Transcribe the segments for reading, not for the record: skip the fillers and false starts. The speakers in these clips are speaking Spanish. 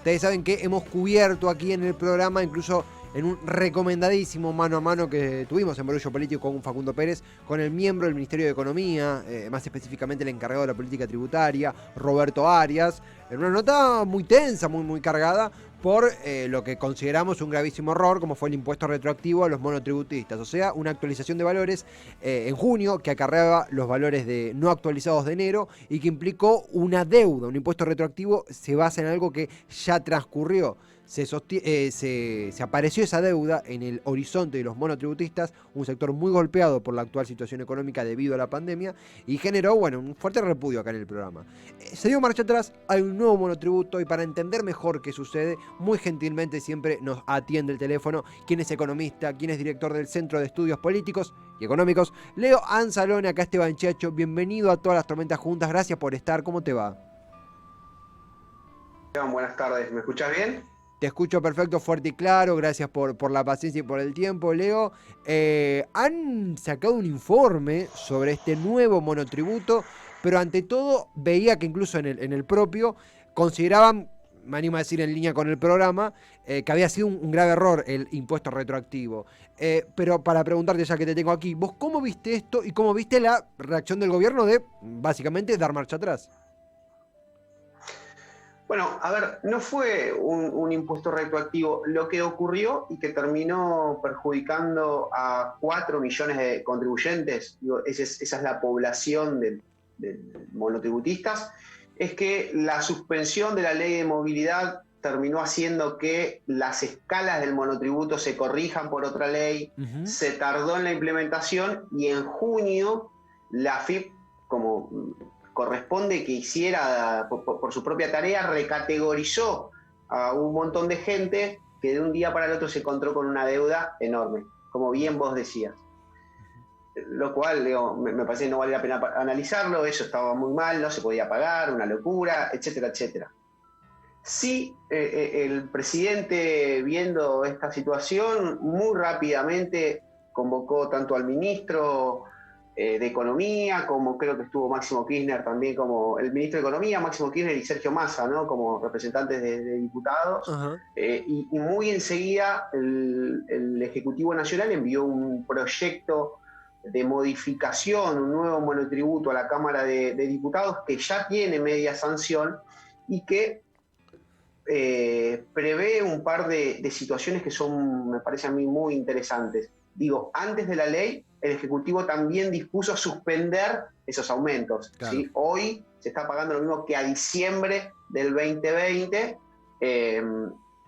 Ustedes saben que hemos cubierto aquí en el programa, incluso en un recomendadísimo mano a mano que tuvimos en Barullo Político con Facundo Pérez, con el miembro del Ministerio de Economía, más específicamente el encargado de la política tributaria, Roberto Arias, en una nota muy tensa, muy cargada, por lo que consideramos un gravísimo error, como fue el impuesto retroactivo a los monotributistas, o sea, una actualización de valores en junio que acarreaba los valores de no actualizados de enero y que implicó una deuda. Un impuesto retroactivo se basa en algo que ya transcurrió. Se apareció esa deuda en el horizonte de los monotributistas, un sector muy golpeado por la actual situación económica debido a la pandemia, y generó, un fuerte repudio acá en el programa. Se dio marcha atrás, hay un nuevo monotributo, y para entender mejor qué sucede, muy gentilmente siempre nos atiende el teléfono quien es economista, quien es director del Centro de Estudios Políticos y Económicos, Leo Anzalone. Acá Esteban Chacho, bienvenido a Todas las Tormentas Juntas, gracias por estar, ¿cómo te va? Buenas tardes, ¿me escuchás bien? Te escucho perfecto, fuerte y claro, gracias por la paciencia y por el tiempo, Leo. Han sacado un informe sobre este nuevo monotributo, pero ante todo veía que incluso en el propio consideraban, me animo a decir en línea con el programa, que había sido un grave error el impuesto retroactivo. Pero para preguntarte, ya que te tengo aquí, ¿vos cómo viste esto y cómo viste la reacción del gobierno de, básicamente, dar marcha atrás? Bueno, a ver, no fue un impuesto retroactivo. Lo que ocurrió y que terminó perjudicando a 4 millones de contribuyentes, digo, esa es la población de monotributistas, es que la suspensión de la ley de movilidad terminó haciendo que las escalas del monotributo se corrijan por otra ley, se tardó en la implementación y en junio la AFIP, como corresponde que hiciera por su propia tarea, recategorizó a un montón de gente que de un día para el otro se encontró con una deuda enorme, como bien vos decías. Lo cual, digo, me parece que no vale la pena analizarlo, eso estaba muy mal, no se podía pagar, una locura, etcétera, etcétera. Sí, el presidente, viendo esta situación, muy rápidamente convocó tanto al ministro de Economía, como creo que estuvo Máximo Kirchner también como el ministro de Economía, Máximo Kirchner y Sergio Massa, ¿no? Como representantes de diputados. Ajá. Y muy enseguida el Ejecutivo Nacional envió un proyecto de modificación, un nuevo monotributo a la Cámara de Diputados que ya tiene media sanción y que prevé un par de situaciones que son, me parece a mí, muy interesantes. Digo, antes de la ley, el Ejecutivo también dispuso suspender esos aumentos. Claro. ¿Sí? Hoy se está pagando lo mismo que a diciembre del 2020.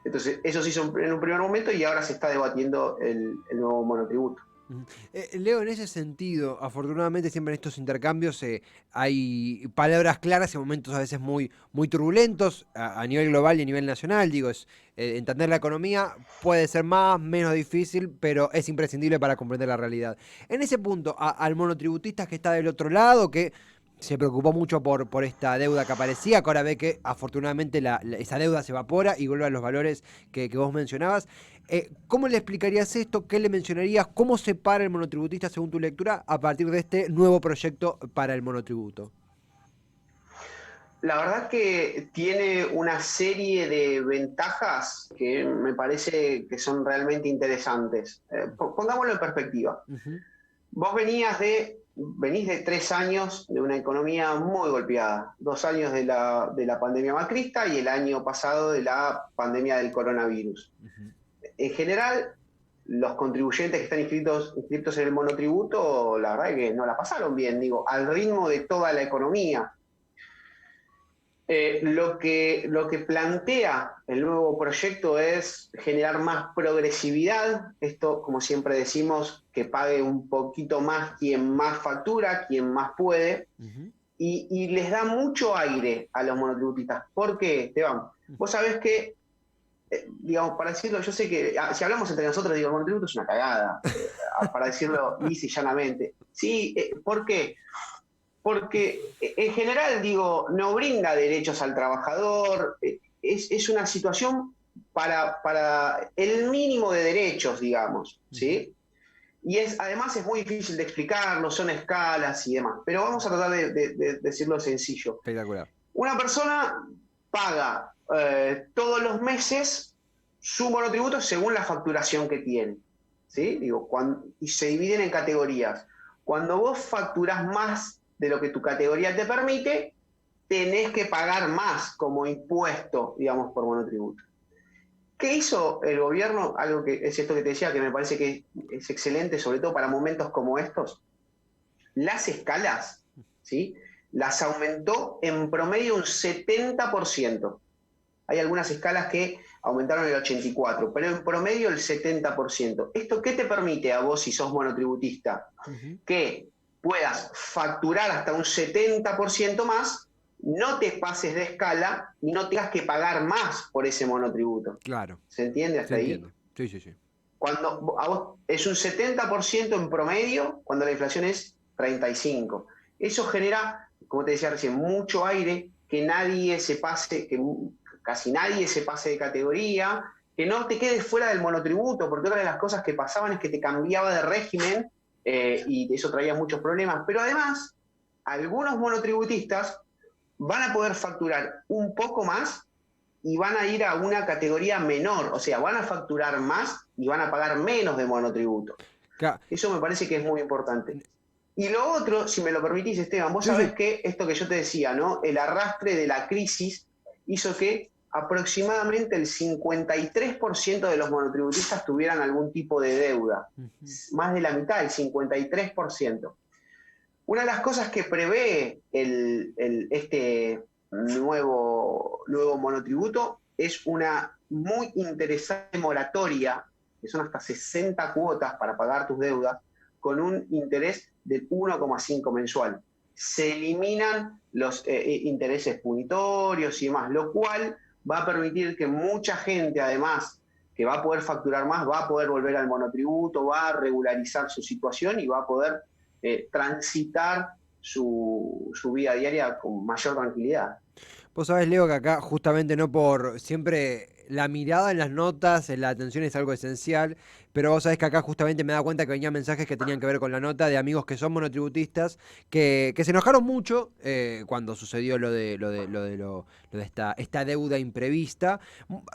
Entonces, eso se hizo en un primer momento y ahora se está debatiendo el nuevo monotributo. Leo, en ese sentido, afortunadamente siempre en estos intercambios hay palabras claras en momentos a veces muy turbulentos a nivel global y a nivel nacional. Digo, entender la economía puede ser más, menos difícil, pero es imprescindible para comprender la realidad. En ese punto, al monotributista que está del otro lado, que se preocupó mucho por esta deuda que aparecía, que ahora ve que afortunadamente esa deuda se evapora y vuelve a los valores que vos mencionabas. ¿Cómo le explicarías esto? ¿Qué le mencionarías? ¿Cómo se para el monotributista según tu lectura a partir de este nuevo proyecto para el monotributo? La verdad que tiene una serie de ventajas que me parece que son realmente interesantes. Pongámoslo en perspectiva. Uh-huh. Vos venís de 3 años de una economía muy golpeada, 2 años de la pandemia macrista y el año pasado de la pandemia del coronavirus. Uh-huh. En general, los contribuyentes que están inscritos en el monotributo, la verdad es que no la pasaron bien, digo, al ritmo de toda la economía. Lo que plantea el nuevo proyecto es generar más progresividad. Esto, como siempre decimos, que pague un poquito más quien más factura, quien más puede. Uh-huh. Y les da mucho aire a los monotributistas. ¿Por qué, Esteban? Vos sabés que, digamos, para decirlo, yo sé que si hablamos entre nosotros, digo, el monotributo es una cagada, para decirlo lisa y llanamente. Sí, ¿por qué? Porque en general, digo, no brinda derechos al trabajador, es una situación para el mínimo de derechos, digamos, ¿sí? Y además es muy difícil de explicarlo, son escalas y demás, pero vamos a tratar de decirlo sencillo. Espectacular. Una persona paga todos los meses su monotributo según la facturación que tiene. ¿Sí? Digo, y se dividen en categorías. Cuando vos facturás más de lo que tu categoría te permite, tenés que pagar más como impuesto, digamos, por monotributo. ¿Qué hizo el gobierno? Algo que es esto que te decía, que me parece que es excelente, sobre todo para momentos como estos. Las escalas, ¿sí? Las aumentó en promedio un 70%. Hay algunas escalas que aumentaron el 84%, pero en promedio el 70%. ¿Esto qué te permite a vos si sos monotributista? Que puedas facturar hasta un 70% más, no te pases de escala y no tengas que pagar más por ese monotributo. Claro. ¿Se entiende hasta ahí? Sí, sí, sí. Cuando a vos es un 70% en promedio, cuando la inflación es 35%. Eso genera, como te decía recién, mucho aire, que nadie se pase, que casi nadie se pase de categoría, que no te quedes fuera del monotributo, porque otra de las cosas que pasaban es que te cambiaba de régimen y eso traía muchos problemas. Pero además, algunos monotributistas van a poder facturar un poco más y van a ir a una categoría menor, o sea, van a facturar más y van a pagar menos de monotributo. Eso me parece que es muy importante. Y lo otro, si me lo permitís, Esteban, vos sabés que esto que yo te decía, ¿no? El arrastre de la crisis hizo que aproximadamente el 53% de los monotributistas tuvieran algún tipo de deuda. Más de la mitad, el 53%. Una de las cosas que prevé este nuevo monotributo es una muy interesante moratoria, que son hasta 60 cuotas para pagar tus deudas, con un interés del 1,5 mensual. Se eliminan los intereses punitorios y demás, lo cual va a permitir que mucha gente, además, que va a poder facturar más, va a poder volver al monotributo, va a regularizar su situación y va a poder transitar su vida diaria con mayor tranquilidad. Vos sabés, Leo, que acá justamente no por siempre la mirada en las notas, en la atención es algo esencial, pero vos sabés que acá justamente me da cuenta que venían mensajes que tenían que ver con la nota de amigos que son monotributistas, que se enojaron mucho cuando sucedió lo de esta deuda imprevista.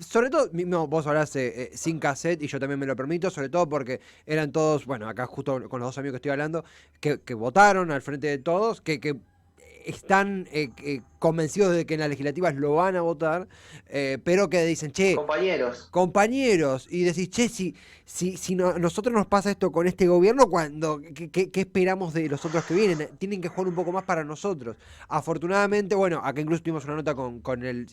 Sobre todo, no, vos hablás sin cassette y yo también me lo permito, sobre todo porque eran todos, bueno, acá justo con los dos amigos que estoy hablando, que votaron al frente de todos, que están convencidos de que en las legislativas lo van a votar, pero que dicen, che, compañeros, y decís, che, si nosotros nos pasa esto con este gobierno, ¿qué esperamos de los otros que vienen? Tienen que jugar un poco más para nosotros. Afortunadamente, bueno, acá incluso tuvimos una nota con el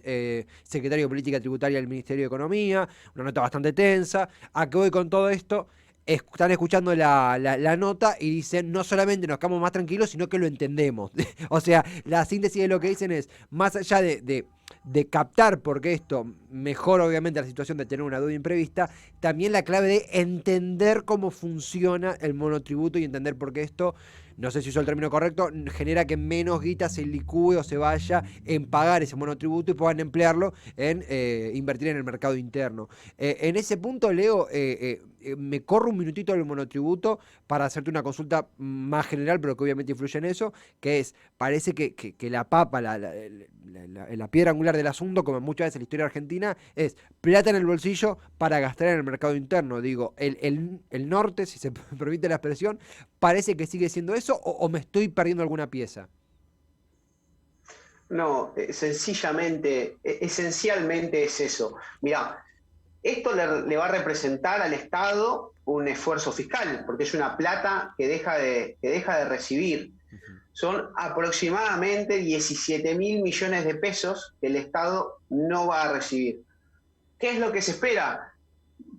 secretario de Política Tributaria del Ministerio de Economía, una nota bastante tensa. ¿A qué voy con todo esto? Están escuchando la nota y dicen, no solamente nos quedamos más tranquilos, sino que lo entendemos. O sea, la síntesis de lo que dicen es, más allá de captar por qué esto mejora obviamente la situación de tener una deuda imprevista, también la clave de entender cómo funciona el monotributo y entender por qué esto, no sé si uso el término correcto, genera que menos guita se licúe o se vaya en pagar ese monotributo y puedan emplearlo en invertir en el mercado interno. En ese punto, Leo, me corro un minutito del monotributo para hacerte una consulta más general, pero que obviamente influye en eso, que es, parece que la papa, la piedra angular del asunto, como muchas veces en la historia argentina, es plata en el bolsillo para gastar en el mercado interno. Digo, el norte, si se permite la expresión, parece que sigue siendo eso, o me estoy perdiendo alguna pieza. No, sencillamente, esencialmente es eso. Mirá, esto le va a representar al Estado un esfuerzo fiscal, porque es una plata que deja de recibir. Son aproximadamente 17.000 millones de pesos que el Estado no va a recibir. ¿Qué es lo que se espera?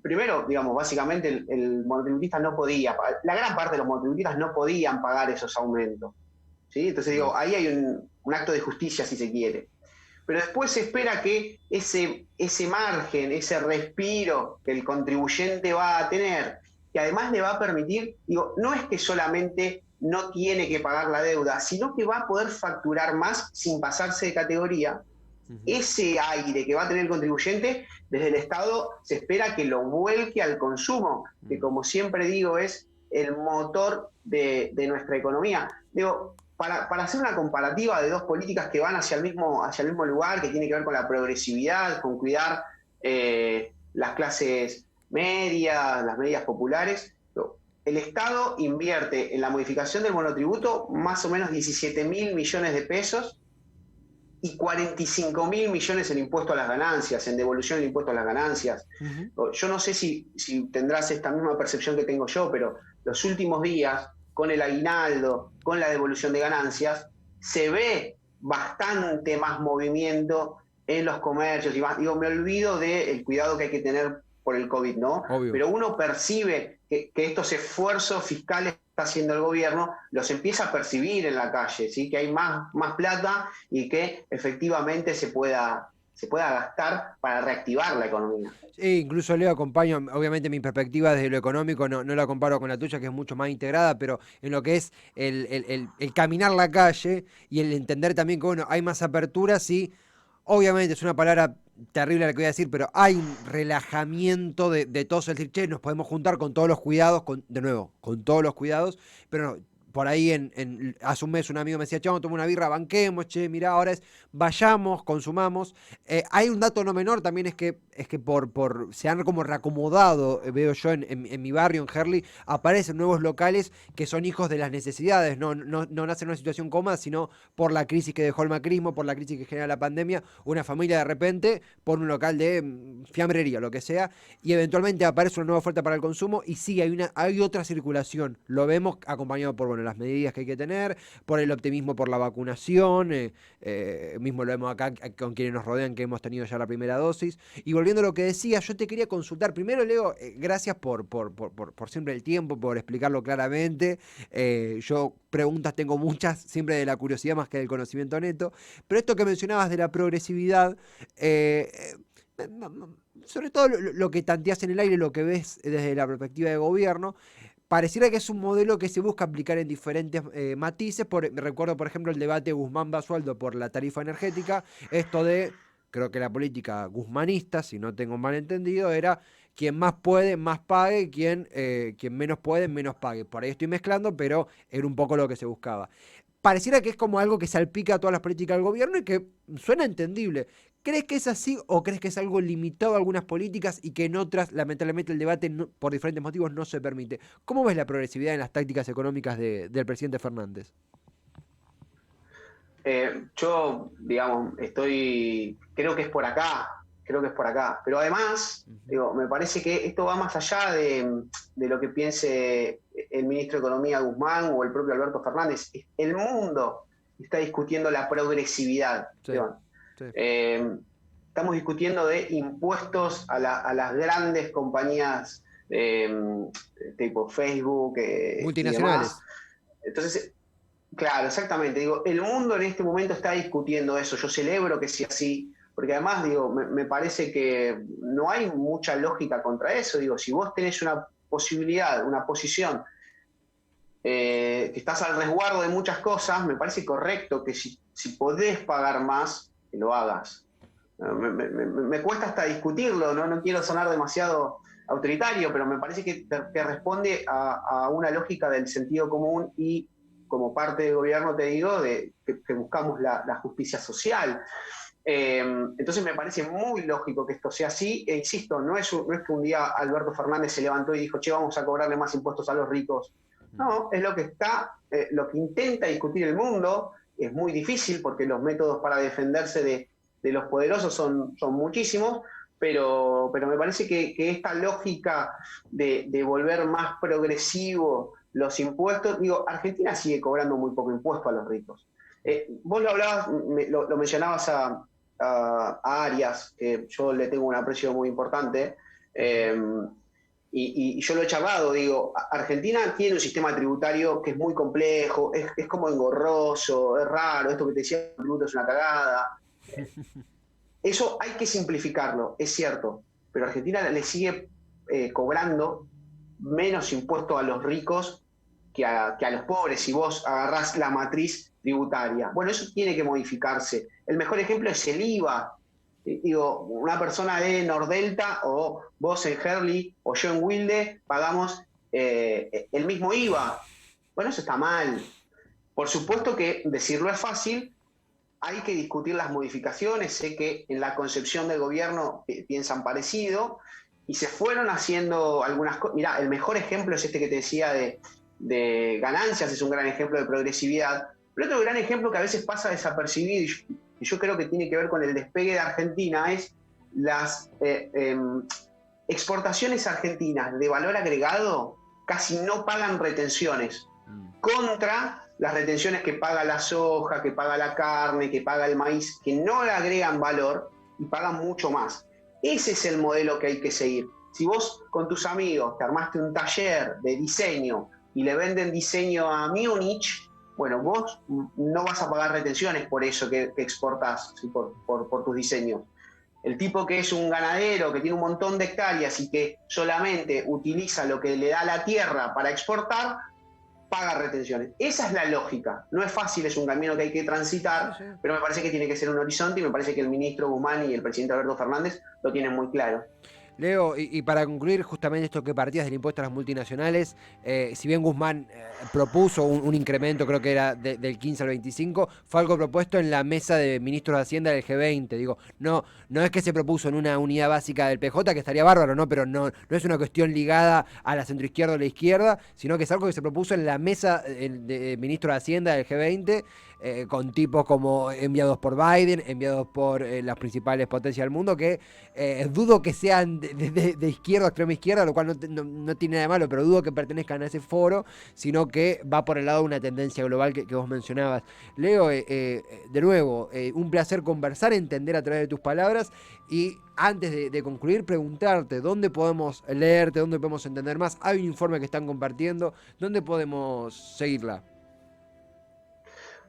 Primero, digamos, básicamente el monotributista no podía, la gran parte de los monotributistas no podían pagar esos aumentos. ¿Sí? Entonces digo, ahí hay un acto de justicia si se quiere. Pero después se espera que ese margen, ese respiro que el contribuyente va a tener, que además le va a permitir, digo, no es que solamente no tiene que pagar la deuda, sino que va a poder facturar más sin pasarse de categoría. Ese aire que va a tener el contribuyente, desde el Estado se espera que lo vuelque al consumo, que como siempre digo es el motor de nuestra economía. Digo, para hacer una comparativa de dos políticas que van hacia el mismo lugar, que tiene que ver con la progresividad, con cuidar las clases medias, las medias populares, el Estado invierte en la modificación del monotributo más o menos 17.000 millones de pesos y 45.000 millones en impuesto a las ganancias, en devolución del impuesto a las ganancias. Yo no sé si tendrás esta misma percepción que tengo yo, pero los últimos días, con el aguinaldo, con la devolución de ganancias, se ve bastante más movimiento en los comercios y más. Digo, me olvido del cuidado que hay que tener por el COVID, ¿no? Obvio. Pero uno percibe que estos esfuerzos fiscales que está haciendo el gobierno los empieza a percibir en la calle, ¿sí? Que hay más plata y que efectivamente se pueda gastar para reactivar la economía. Sí, incluso Leo, acompaño, obviamente mi perspectiva desde lo económico no la comparo con la tuya, que es mucho más integrada, pero en lo que es el caminar la calle y el entender también que, bueno, hay más aperturas y obviamente es una palabra terrible la que voy a decir, pero hay un relajamiento de todos, el decir, che, nos podemos juntar con todos los cuidados, de nuevo, con todos los cuidados, pero no, por ahí hace un mes un amigo me decía, che, vamos a tomar una birra, banquemos, che, mirá, ahora vayamos, consumamos. Hay un dato no menor también, es que se han como reacomodado, veo yo en mi barrio, en Herli, aparecen nuevos locales que son hijos de las necesidades, no nacen en una situación cómoda, sino por la crisis que dejó el macrismo, por la crisis que genera la pandemia, una familia de repente pone un local de fiambrería, lo que sea, y eventualmente aparece una nueva oferta para el consumo, y sí, hay otra circulación, lo vemos acompañado por, bueno, las medidas que hay que tener, por el optimismo por la vacunación, mismo lo vemos acá con quienes nos rodean, que hemos tenido ya la primera dosis. Y volviendo a lo que decía, yo te quería consultar, primero, Leo, gracias por siempre el tiempo, por explicarlo claramente. Yo preguntas tengo muchas, siempre de la curiosidad más que del conocimiento neto, pero esto que mencionabas de la progresividad, sobre todo lo que tanteás en el aire, lo que ves desde la perspectiva de gobierno, pareciera que es un modelo que se busca aplicar en diferentes matices. Recuerdo, por ejemplo, el debate Guzmán-Basualdo por la tarifa energética. Esto de, creo que la política guzmanista, si no tengo mal entendido, era quien más puede, más pague, quien menos puede, menos pague. Por ahí estoy mezclando, pero era un poco lo que se buscaba. Pareciera que es como algo que salpica a todas las políticas del gobierno y que suena entendible. ¿Crees que es así o crees que es algo limitado a algunas políticas y que en otras, lamentablemente, el debate por diferentes motivos no se permite? ¿Cómo ves la progresividad en las tácticas económicas del presidente Fernández? Yo, digamos, creo que es por acá, pero además, digo, me parece que esto va más allá de lo que piense el ministro de Economía Guzmán o el propio Alberto Fernández. El mundo está discutiendo la progresividad. Sí, sí. Estamos discutiendo de impuestos a las grandes compañías tipo Facebook multinacionales. y demás. Entonces, claro, exactamente. Digo, el mundo en este momento está discutiendo eso. Yo celebro que sea así, porque además, digo, me parece que no hay mucha lógica contra eso. Digo, si vos tenés una posibilidad, una posición, que estás al resguardo de muchas cosas, me parece correcto que si podés pagar más, que lo hagas. Me cuesta hasta discutirlo, no quiero sonar demasiado autoritario, pero me parece que responde a una lógica del sentido común y como parte del gobierno, te digo, que buscamos la justicia social. Entonces me parece muy lógico que esto sea así, e insisto, no es que un día Alberto Fernández se levantó y dijo, che, vamos a cobrarle más impuestos a los ricos. No, es lo que intenta discutir el mundo. Es muy difícil porque los métodos para defenderse de los poderosos son muchísimos, pero me parece que esta lógica de volver más progresivo los impuestos, digo, Argentina sigue cobrando muy poco impuesto a los ricos. Vos lo hablabas, lo mencionabas a Arias, que yo le tengo un aprecio muy importante, y yo lo he charlado, digo, Argentina tiene un sistema tributario que es muy complejo, es como engorroso, es raro, esto que te decía, el tributo es una cagada. Eso hay que simplificarlo, es cierto, pero Argentina le sigue cobrando menos impuestos a los ricos que a los pobres si vos agarrás la matriz tributaria. Bueno, eso tiene que modificarse. El mejor ejemplo es el IVA. Digo, una persona de Nordelta o vos en Herli o yo en Wilde pagamos el mismo IVA. Bueno, eso está mal. Por supuesto que decirlo es fácil, hay que discutir las modificaciones, sé que en la concepción del gobierno piensan parecido, y se fueron haciendo algunas cosas. Mirá, el mejor ejemplo es este que te decía de ganancias, es un gran ejemplo de progresividad, pero otro gran ejemplo que a veces pasa desapercibido, y yo creo que tiene que ver con el despegue de Argentina, es las exportaciones argentinas de valor agregado casi no pagan retenciones, contra las retenciones que paga la soja, que paga la carne, que paga el maíz, que no le agregan valor y pagan mucho más. Ese es el modelo que hay que seguir. Si vos con tus amigos te armaste un taller de diseño y le venden diseño a Múnich, bueno, vos no vas a pagar retenciones por eso que exportás, ¿sí? por tus diseños. El tipo que es un ganadero, que tiene un montón de hectáreas y que solamente utiliza lo que le da la tierra para exportar, paga retenciones. Esa es la lógica. No es fácil, es un camino que hay que transitar, sí. Pero me parece que tiene que ser un horizonte y me parece que el ministro Guzmán y el presidente Alberto Fernández lo tienen muy claro. Leo, y para concluir justamente esto que partías del impuesto a las multinacionales, si bien Guzmán propuso un incremento, creo que era del 15 al 25, fue algo propuesto en la mesa de ministros de Hacienda del G20. Digo, no es que se propuso en una unidad básica del PJ, que estaría bárbaro, ¿no? Pero no es una cuestión ligada a la centroizquierda o la izquierda, sino que es algo que se propuso en la mesa de ministros de Hacienda del G20, con tipos como enviados por Biden, enviados por las principales potencias del mundo, que dudo que sean de izquierda o extrema izquierda, lo cual no tiene nada de malo, pero dudo que pertenezcan a ese foro, sino que va por el lado de una tendencia global que vos mencionabas. Leo, de nuevo, un placer conversar, entender a través de tus palabras, y antes de concluir, preguntarte dónde podemos leerte, dónde podemos entender más. Hay un informe que están compartiendo, ¿dónde podemos seguirla?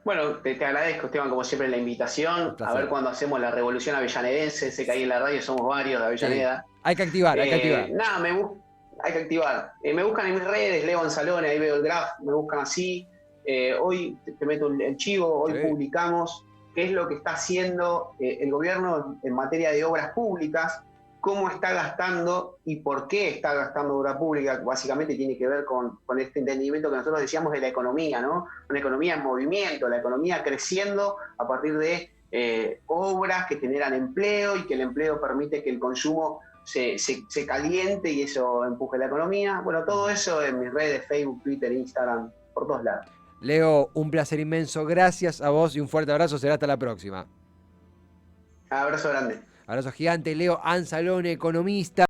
Bueno, te agradezco, Esteban, como siempre, la invitación. A ver cuándo hacemos la revolución avellanedense. Sé que ahí en la radio somos varios de Avellaneda. Sí. Hay que activar, hay que activar. Nada, hay que activar. Me buscan en mis redes, Leo Anzalone, ahí veo el graph, me buscan así. Hoy te meto el chivo, hoy sí. Publicamos qué es lo que está haciendo el gobierno en materia de obras públicas, cómo está gastando y por qué está gastando obra pública. Básicamente tiene que ver con este entendimiento que nosotros decíamos de la economía, ¿no? Una economía en movimiento, la economía creciendo a partir de obras que generan empleo y que el empleo permite que el consumo se caliente y eso empuje la economía. Bueno, todo eso en mis redes, Facebook, Twitter, Instagram, por todos lados. Leo, un placer inmenso. Gracias a vos y un fuerte abrazo. Será hasta la próxima. Abrazo grande. Abrazo gigante. Leo Anzalone, economista.